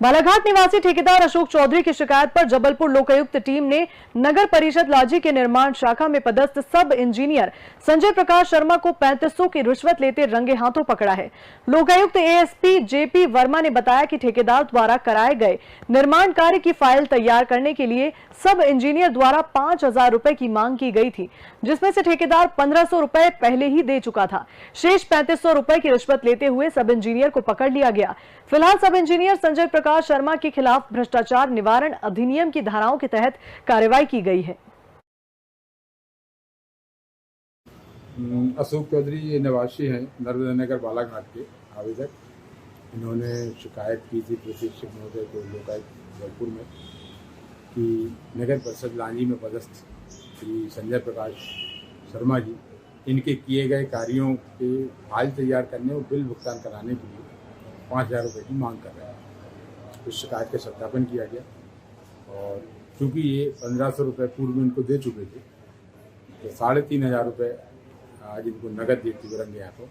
बालाघाट निवासी ठेकेदार अशोक चौधरी की शिकायत पर जबलपुर लोकायुक्त टीम ने नगर परिषद लाजी के निर्माण शाखा में पदस्थ सब इंजीनियर संजय प्रकाश शर्मा को 3500 की रिश्वत लेते रंगे हाथों पकड़ा है। लोकायुक्त एएसपी जेपी वर्मा ने बताया कि ठेकेदार द्वारा कराए गए निर्माण कार्य की फाइल तैयार करने के लिए सब इंजीनियर द्वारा 5000 रुपए की मांग की गई थी, जिसमें से ठेकेदार 1500 रुपए पहले ही दे चुका था। शेष 3500 रुपए की रिश्वत लेते हुए सब इंजीनियर को पकड़ लिया गया। फिलहाल सब इंजीनियर संजय प्रकाश शर्मा के खिलाफ भ्रष्टाचार निवारण अधिनियम की धाराओं के तहत कार्रवाई की गई है। अशोक चौधरी ये निवासी हैं नर्मदा नगर बालाघाट के आवेदक। इन्होंने शिकायत की थी प्रशिक्षक महोदय को लोकायुक्त जयपुर में कि नगर परिषद लांजी में पदस्थ श्री संजय प्रकाश शर्मा जी इनके किए गए कार्यों के फाइल तैयार करने और बिल भुगतान कराने के लिए 5000 रुपये की मांग कर रहे हैं। इस शिकायत का सत्यापन किया गया और चूँकि ये 1500 रुपये पूर्व इनको दे चुके थे तो 3500 रुपये आज इनको नगद देते हुए रंगे हाथों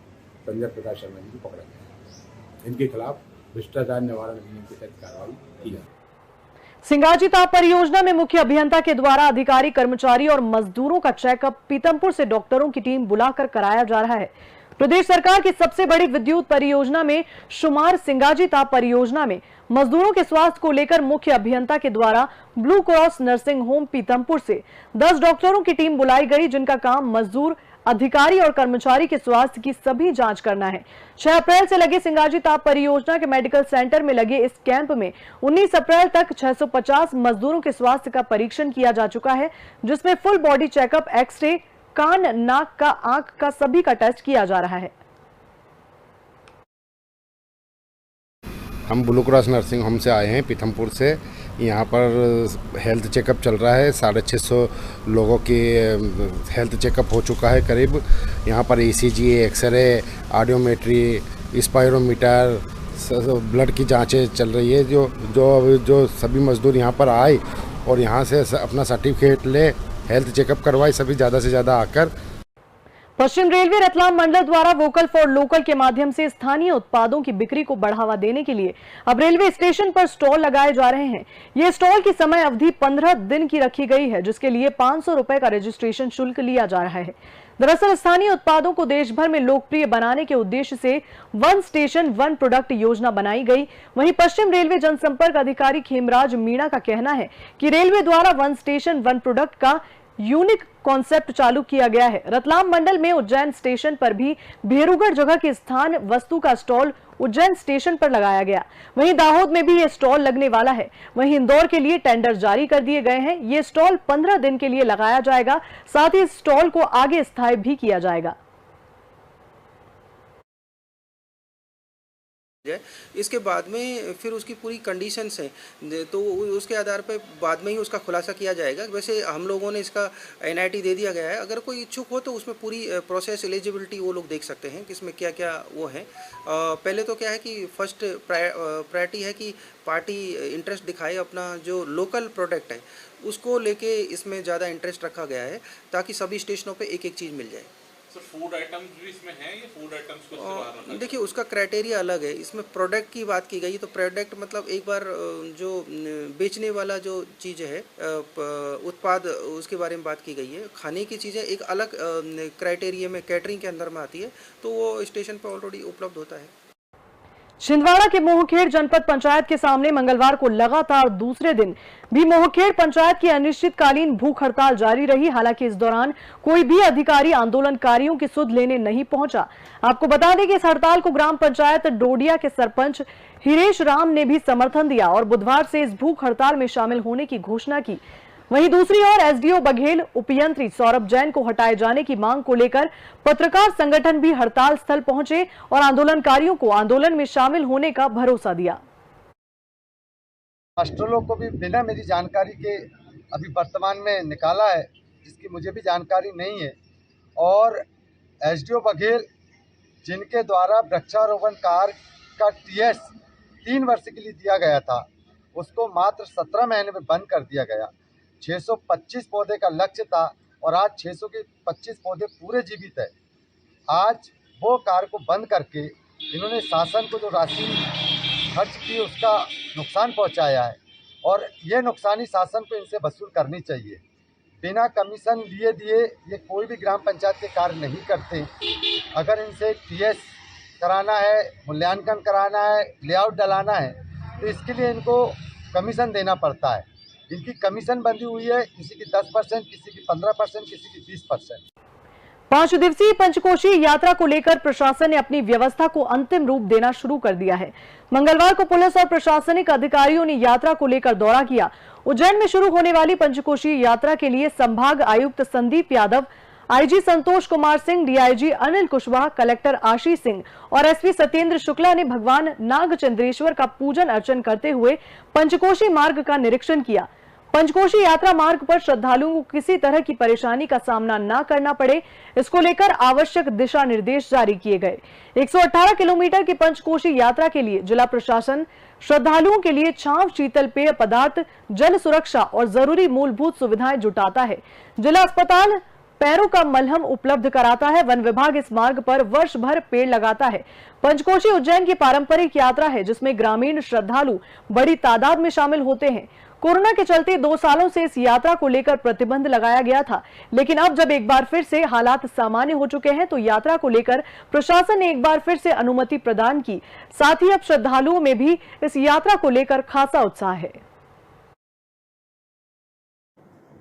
संजय प्रकाश शर्मा जी को पकड़ा गया। इनके खिलाफ भ्रष्टाचार निवारण अधिनियम के तहत कार्रवाई की गई। सिंगाजी ताप परियोजना में मुख्य अभियंता के द्वारा अधिकारी, कर्मचारी और मजदूरों का चेकअप पीतमपुर से डॉक्टरों की टीम बुलाकर कराया जा रहा है। प्रदेश सरकार की सबसे बड़ी विद्युत परियोजना में शुमार सिंगाजी ताप परियोजना में मजदूरों के स्वास्थ्य को लेकर मुख्य अभियंता के द्वारा blue cross nursing home Pithampur से 10 डॉक्टरों की टीम बुलाई गई, जिनका काम मजदूर, अधिकारी और कर्मचारी के स्वास्थ्य की सभी जांच करना है। 6 अप्रैल से लगे सिंगाजी ताप परियोजना के मेडिकल सेंटर में लगे इस कैंप में 19 अप्रैल तक 650 मजदूरों के स्वास्थ्य का परीक्षण किया जा चुका है, जिसमें फुल बॉडी चेकअप, एक्सरे, कान, नाक का, आंख का सभी का टेस्ट किया जा रहा है। हम ब्लू क्रॉस नर्सिंग होम से आए हैं पीथमपुर से। यहाँ पर हेल्थ चेकअप चल रहा है। 650 लोगों की हेल्थ चेकअप हो चुका है करीब। यहाँ पर ECG, x-ray, audiometry, spirometer, blood की जांचें चल रही है। जो सभी मजदूर यहाँ पर आए और यहाँ से अपना सर्टिफिकेट ले, हेल्थ चेकअप करवाए, सभी ज़्यादा से ज़्यादा आकर। पश्चिम रेलवे रतलाम मंडल द्वारा वोकल फॉर लोकल के माध्यम से स्थानीय उत्पादों की बिक्री को बढ़ावा देने के लिए अब रेलवे स्टेशन पर स्टॉल लगाए जा रहे हैं। ये स्टॉल की समय अवधि 15 दिन की रखी गई है, जिसके लिए 500 रुपए का रजिस्ट्रेशन शुल्क लिया जा रहा है। दरअसल स्थानीय उत्पादों को देश भर में लोकप्रिय बनाने के उद्देश्य से वन स्टेशन वन प्रोडक्ट योजना बनाई गई। वहीं पश्चिम रेलवे जनसंपर्क अधिकारी खेमराज मीणा का कहना है कि रेलवे द्वारा वन स्टेशन वन प्रोडक्ट का यूनिक कॉन्सेप्ट चालू किया गया है। रतलाम मंडल में उज्जैन स्टेशन पर भी भेरूगढ़ जगह के स्थान वस्तु का स्टॉल उज्जैन स्टेशन पर लगाया गया। वहीं दाहोद में भी ये स्टॉल लगने वाला है। वहीं इंदौर के लिए टेंडर जारी कर दिए गए हैं। ये स्टॉल 15 दिन के लिए लगाया जाएगा। साथ ही इस स्टॉल को आगे स्थायी भी किया जाएगा। इसके बाद में फिर उसकी पूरी कंडीशंस हैं, तो उसके आधार पर बाद में ही उसका खुलासा किया जाएगा। वैसे हम लोगों ने इसका एनआईटी दे दिया गया है। अगर कोई इच्छुक हो तो उसमें पूरी प्रोसेस एलिजिबिलिटी वो लोग देख सकते हैं कि इसमें क्या क्या वो है। पहले तो क्या है कि फर्स्ट प्रायोरिटी है कि पार्टी इंटरेस्ट दिखाए, अपना जो लोकल प्रोडक्ट है उसको लेके इसमें ज़्यादा इंटरेस्ट रखा गया है, ताकि सभी स्टेशनों पर एक एक चीज़ मिल जाए। फूड आइटम्स भी इसमें हैं, ये फूड आइटम्स को देखिए उसका क्राइटेरिया अलग है। इसमें प्रोडक्ट की बात की गई, तो प्रोडक्ट मतलब एक बार जो बेचने वाला जो चीज़ है उत्पाद, उसके बारे में बात की गई है। खाने की चीज़ें एक अलग क्राइटेरिया में कैटरिंग के अंदर में आती है, तो वो स्टेशन पर ऑलरेडी उपलब्ध होता है। छिंदवाड़ा के मोहखेड़ जनपद पंचायत के सामने मंगलवार को लगातार दूसरे दिन भी मोहखेड़ पंचायत की अनिश्चितकालीन भूख हड़ताल जारी रही। हालांकि इस दौरान कोई भी अधिकारी आंदोलनकारियों की सुध लेने नहीं पहुंचा। आपको बता दें कि इस हड़ताल को ग्राम पंचायत डोडिया के सरपंच हिरेश राम ने भी समर्थन दिया और बुधवार से इस भूख हड़ताल में शामिल होने की घोषणा की। वहीं दूसरी ओर एसडीओ बघेल, उपयंत्री सौरभ जैन को हटाए जाने की मांग को लेकर पत्रकार संगठन भी हड़ताल स्थल पहुंचे और आंदोलनकारियों को आंदोलन में शामिल होने का भरोसा दिया। मास्टरों को भी बिना मेरी जानकारी के अभी वर्तमान में निकाला है, जिसकी मुझे भी जानकारी नहीं है। और एसडीओ बघेल, जिनके द्वारा वृक्षारोपण कार्य का टीएस 3 वर्ष के लिए दिया गया था, उसको मात्र 17 महीने में बंद कर दिया गया। 625 पौधे का लक्ष्य था और आज 625 पौधे पूरे जीवित है। आज वो कार्य को बंद करके इन्होंने शासन को जो राशि खर्च की उसका नुकसान पहुंचाया है और ये नुकसानी शासन को इनसे वसूल करनी चाहिए। बिना कमीशन लिए दिए ये कोई भी ग्राम पंचायत के कार्य नहीं करते। अगर इनसे टीएस कराना है, मूल्यांकन कराना है, लेआउट डलाना है तो इसके लिए इनको कमीशन देना पड़ता है। इनकी कमीशन बंधी हुई है, किसी की 10%, किसी की 15%, किसी की 20%। 5 दिवसीय पंचकोशीय यात्रा को लेकर प्रशासन ने अपनी व्यवस्था को अंतिम रूप देना शुरू कर दिया है। मंगलवार को पुलिस और प्रशासनिक अधिकारियों ने यात्रा को लेकर दौरा किया। उज्जैन में शुरू होने वाली पंचकोशीय यात्रा के लिए संभाग आयुक्त Sandeep Yadav, IG Santosh Kumar Singh, DIG Anil Kushwaha, collector Ashish Singh और एसपी सत्येंद्र शुक्ला ने भगवान नागचंद्रेश्वर का पूजन अर्चन करते हुए पंचकोशी मार्ग का निरीक्षण किया। पंचकोशी यात्रा मार्ग पर श्रद्धालुओं को किसी तरह की परेशानी का सामना न करना पड़े, इसको लेकर आवश्यक दिशा निर्देश जारी किए गए। 118 किलोमीटर की पंचकोशी यात्रा के लिए जिला प्रशासन श्रद्धालुओं के लिए छांव, शीतल पेय पदार्थ, जल सुरक्षा और जरूरी मूलभूत सुविधाएं जुटाता है। जिला अस्पताल पैरों का मलहम उपलब्ध कराता है। वन विभाग इस मार्ग पर वर्ष भर पेड़ लगाता है। पंचकोशी उज्जैन की पारंपरिक यात्रा है जिसमें ग्रामीण श्रद्धालु बड़ी तादाद में शामिल होते हैं। कोरोना के चलते 2 सालों से इस यात्रा को लेकर प्रतिबंध लगाया गया था, लेकिन अब जब एक बार फिर से हालात सामान्य हो चुके हैं तो यात्रा को लेकर प्रशासन ने एक बार फिर से अनुमति प्रदान की। साथ ही अब श्रद्धालुओं में भी इस यात्रा को लेकर खासा उत्साह है।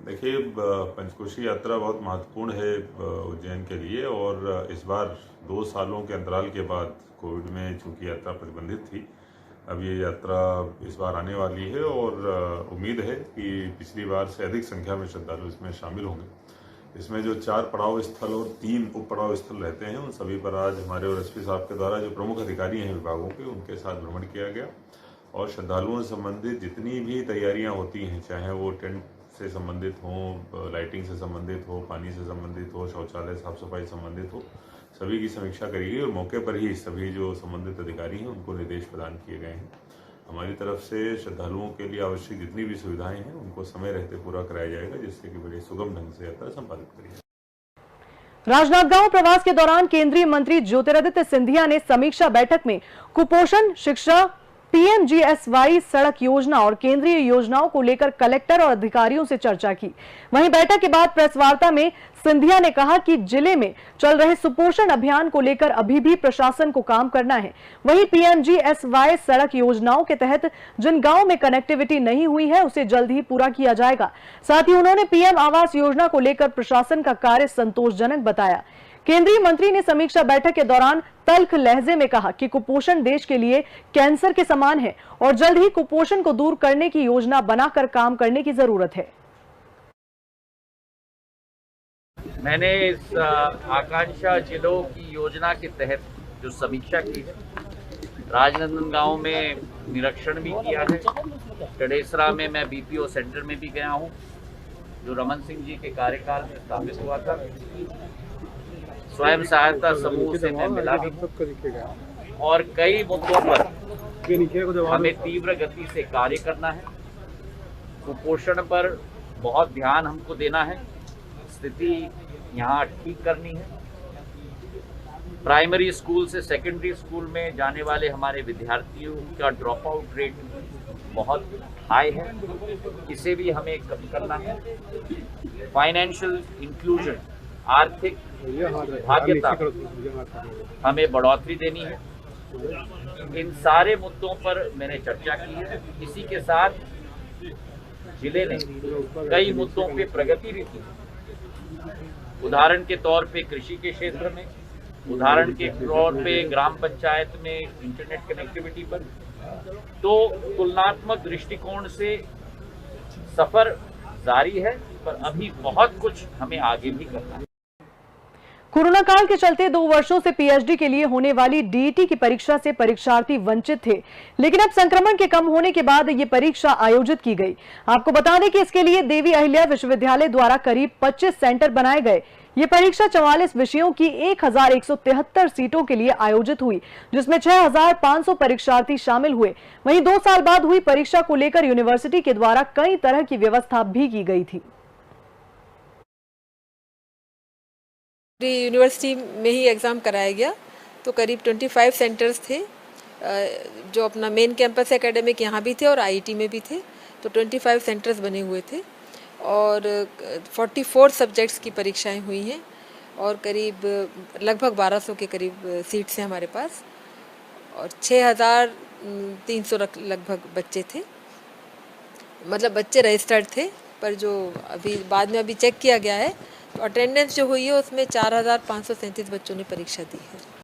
देखिए, पंचकोशी यात्रा बहुत महत्वपूर्ण है उज्जैन के लिए और इस बार 2 सालों के अंतराल के बाद कोविड में चूंकि यात्रा प्रतिबंधित थी, अब ये यात्रा इस बार आने वाली है और उम्मीद है कि पिछली बार से अधिक संख्या में श्रद्धालु इसमें शामिल होंगे। इसमें जो 4 पड़ाव स्थल और 3 उप पड़ाव स्थल रहते हैं उन सभी पर आज हमारे और एसपी साहब के द्वारा जो प्रमुख अधिकारी हैं विभागों के, उनके साथ भ्रमण किया गया और श्रद्धालुओं से संबंधित जितनी भी तैयारियाँ होती हैं, चाहे वो टेंट से संबंधित हो, लाइटिंग से संबंधित हो, पानी से संबंधित हो, शौचालय साफ सफाई संबंधित हो, सभी की समीक्षा करी गई और मौके पर ही सभी जो संबंधित अधिकारी हैं उनको निर्देश प्रदान किए गए हैं। हमारी तरफ से श्रद्धालुओं के लिए आवश्यक जितनी भी सुविधाएं हैं उनको समय रहते पूरा कराया जाएगा, जिससे कि बड़े सुगम ढंग से यात्रा संपादित करिए। राजनांदगांव प्रवास के दौरान केंद्रीय मंत्री ज्योतिरादित्य सिंधिया ने समीक्षा बैठक में कुपोषण, शिक्षा, पीएमजीएसवाई सड़क योजना और केंद्रीय योजनाओं को लेकर कलेक्टर और अधिकारियों से चर्चा की। वहीं बैठक के बाद प्रेस वार्ता में सिंधिया ने कहा कि जिले में चल रहे सुपोषण अभियान को लेकर अभी भी प्रशासन को काम करना है। वहीं पीएमजीएसवाई सड़क योजनाओं के तहत जिन गांवों में कनेक्टिविटी नहीं हुई है उसे जल्द ही पूरा किया जाएगा। साथ ही उन्होंने पीएम आवास योजना को लेकर प्रशासन का कार्य संतोषजनक बताया। केंद्रीय मंत्री ने समीक्षा बैठक के दौरान तल्ख लहजे में कहा कि कुपोषण देश के लिए कैंसर के समान है और जल्द ही कुपोषण को दूर करने की योजना बनाकर काम करने की जरूरत है। मैंने इस आकांक्षा जिलों की योजना के तहत जो समीक्षा की है, राजनांदगांव में निरीक्षण भी किया है, टडेसरा में मैं बीपीओ सेंटर में भी गया हूं जो रमन सिंह जी के कार्यकाल में स्थापित हुआ था। स्वयं सहायता समूह से मैं मिला भी और कई मुद्दों पर हमें तीव्र गति से कार्य करना है। कुपोषण पर बहुत ध्यान हमको देना है, स्थिति यहाँ ठीक करनी है। प्राइमरी स्कूल से सेकेंडरी स्कूल में जाने वाले हमारे विद्यार्थियों का ड्रॉप आउट रेट बहुत हाई है, इसे भी हमें कम करना है। फाइनेंशियल इंक्लूजन, आर्थिक भाग्यता हमें बढ़ोतरी देनी है। इन सारे मुद्दों पर मैंने चर्चा की है। इसी के साथ जिले ने कई मुद्दों पे प्रगति भी की। उदाहरण के तौर पे कृषि के क्षेत्र में, उदाहरण के तौर पे ग्राम पंचायत में इंटरनेट कनेक्टिविटी पर। तो तुलनात्मक दृष्टिकोण से सफर जारी है, पर अभी बहुत कुछ हमें आगे भी करना है। कोरोना काल के चलते 2 वर्षों से पीएचडी के लिए होने वाली डीईटी की परीक्षा से परीक्षार्थी वंचित थे, लेकिन अब संक्रमण के कम होने के बाद ये परीक्षा आयोजित की गई। आपको बता दें कि इसके लिए देवी अहिल्या विश्वविद्यालय द्वारा करीब 25 सेंटर बनाए गए। ये परीक्षा 44 विषयों की 1173 सीटों के लिए आयोजित हुई, जिसमें 6500 परीक्षार्थी शामिल हुए। वहीं 2 साल बाद हुई परीक्षा को लेकर यूनिवर्सिटी के द्वारा कई तरह की व्यवस्था भी की गई थी। यूनिवर्सिटी में ही एग्ज़ाम कराया गया, तो करीब 25 सेंटर्स थे जो अपना मेन कैंपस एकेडमिक यहाँ भी थे और आईआईटी में भी थे, तो 25 सेंटर्स बने हुए थे और 44 सब्जेक्ट्स की परीक्षाएं हुई हैं और करीब लगभग 1200 के करीब सीट्स हैं हमारे पास और 6300 लगभग बच्चे थे, मतलब बच्चे रजिस्टर्ड थे। पर जो अभी बाद में अभी चेक किया गया है तो अटेंडेंस जो हुई है उसमें 4537 बच्चों ने परीक्षा दी है।